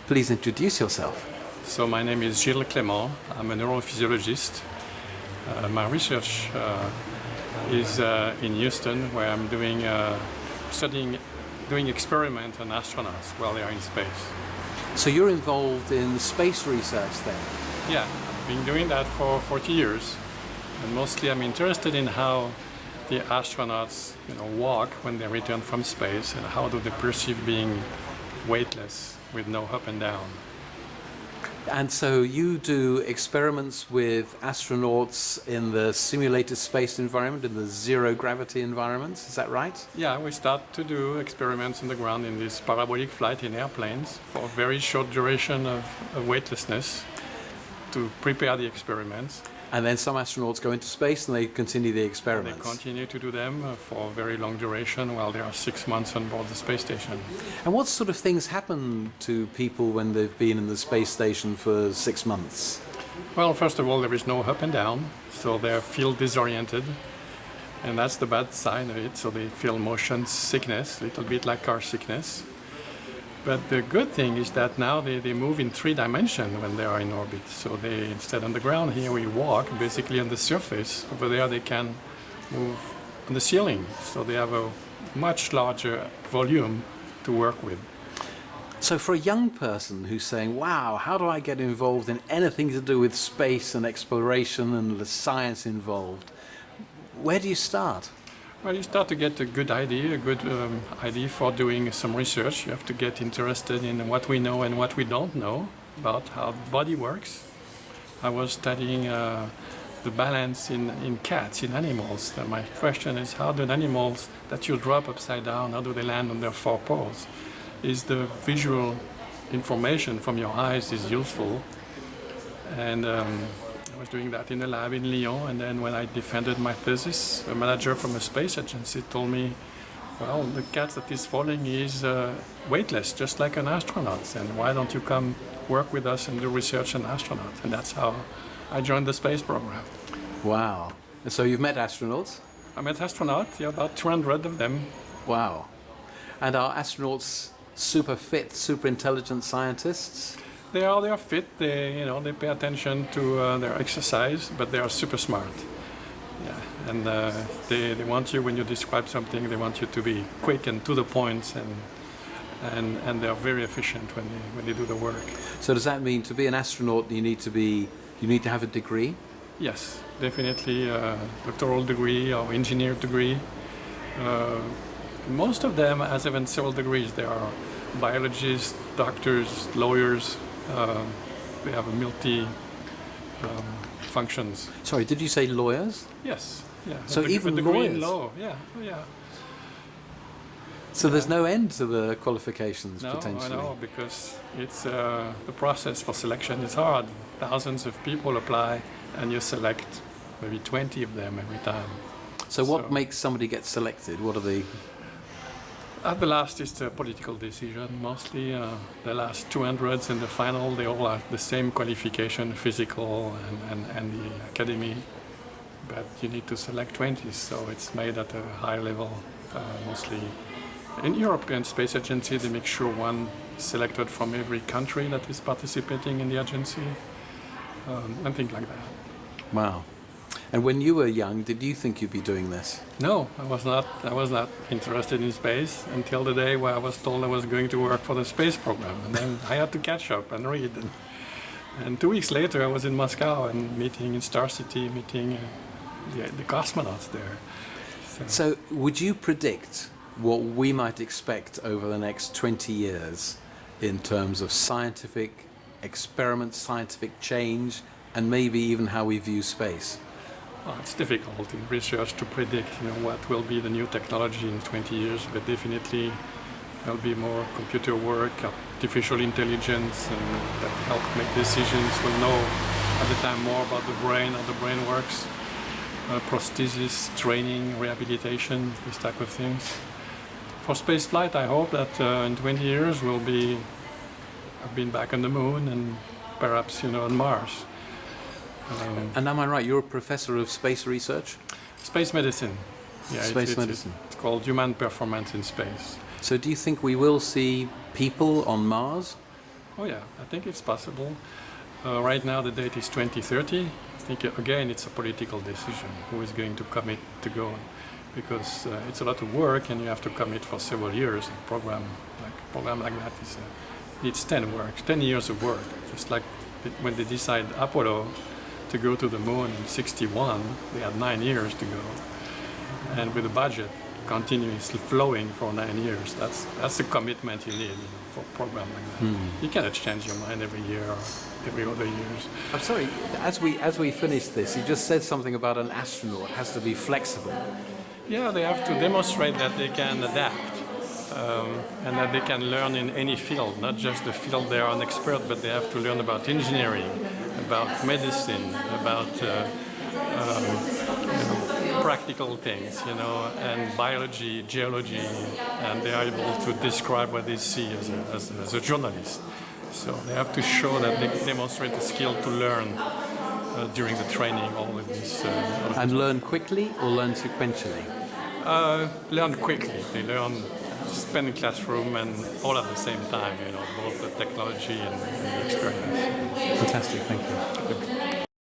Please introduce yourself. So my name is Gilles Clement. I'm a neurophysiologist. My research is in Houston, where I'm doing experiments on astronauts while they are in space. So you're involved in space research then? Yeah, I've been doing that for 40 years, and mostly I'm interested in how the astronauts, walk when they return from space, and how do they perceive being weightless with no up and down. And so you do experiments with astronauts in the simulated space environment, in the zero gravity environments, is that right? Yeah, we start to do experiments on the ground in this parabolic flight in airplanes for a very short duration of weightlessness to prepare the experiments. And then some astronauts go into space and they continue the experiments. They continue to do them for a very long duration while they are 6 months on board the space station. And what sort of things happen to people when they've been in the space station for 6 months? Well, first of all, there is no up and down, so they feel disoriented. And that's the bad side of it, so they feel motion sickness, a little bit like car sickness. But the good thing is that now they move in 3 dimensions when they are in orbit. So they, instead on the ground here, we walk basically on the surface. Over there they can move on the ceiling. So they have a much larger volume to work with. So for a young person who's saying, wow, how do I get involved in anything to do with space and exploration and the science involved, where do you start? Well, you start to get a good idea for doing some research. You have to get interested in what we know and what we don't know about how the body works. I was studying the balance in cats, in animals. My question is, how do animals that you drop upside down, how do they land on their 4 paws? Is the visual information from your eyes is useful? And I was doing that in a lab in Lyon, and then when I defended my thesis, a manager from a space agency told me, well, the cat that is falling is weightless, just like an astronaut, and why don't you come work with us and do research on astronauts? And that's how I joined the space program. Wow. And so you've met astronauts? I met astronauts, about 200 of them. Wow. And are astronauts super fit, super intelligent scientists? They are fit. They pay attention to their exercise, but they are super smart. Yeah, and they want you, when you describe something, they want you to be quick and to the point, and they are very efficient when they do the work. So does that mean to be an astronaut you need to have a degree? Yes, definitely a doctoral degree or engineer degree. Most of them have several degrees. They are biologists, doctors, lawyers. They have a functions. Sorry, did you say lawyers? Yes. Yeah. So even degree lawyers? In law. Yeah. So there's no end to the qualifications potentially? No, I know, because it's the process for selection is hard. Thousands of people apply, and you select maybe 20 of them every time. So what makes somebody get selected? What are the... At the last, it's a political decision. Mostly, the last 200s in the final, they all have the same qualification, physical and the academy. But you need to select 20, so it's made at a high level, mostly. In European Space Agency, they make sure one is selected from every country that is participating in the agency, and things like that. Wow. And when you were young, did you think you'd be doing this? No, I was not interested in space until the day where I was told I was going to work for the space program. And then I had to catch up and read. And 2 weeks later, I was in Moscow and meeting in Star City, meeting the cosmonauts there. So would you predict what we might expect over the next 20 years in terms of scientific experiments, scientific change, and maybe even how we view space? Well, it's difficult in research to predict, what will be the new technology in 20 years, but definitely there'll be more computer work, artificial intelligence, and that help make decisions. We'll know at the time more about the brain, how the brain works, prosthesis, training, rehabilitation, this type of things. For spaceflight, I hope that in 20 years I've been back on the moon and perhaps, on Mars. And am I right, you're a professor of space research? Space medicine. Yeah, space medicine. It's called human performance in space. So do you think we will see people on Mars? Oh yeah, I think it's possible. Right now the date is 2030. I think again it's a political decision who is going to commit to go, because it's a lot of work and you have to commit for several years. A program like that needs 10 years of work. Just like when they decided Apollo to go to the moon in '61, they had 9 years to go, and with the budget continuously flowing for 9 years, that's the commitment you need, for a program like that. You cannot change your mind every year or every other years. I'm sorry, as we finish this, you just said something about an astronaut has to be flexible. Yeah, they have to demonstrate that they can adapt, and that they can learn in any field, not just the field they are an expert, but they have to learn about engineering, about medicine, about practical things, and biology, geology, and they are able to describe what they see as a journalist. So they have to show that they demonstrate the skill to learn during the training, all of this. And learn quickly or learn sequentially? Learn quickly. They spend in classroom and all at the same time, both the technology and the experience. Fantastic, thank you.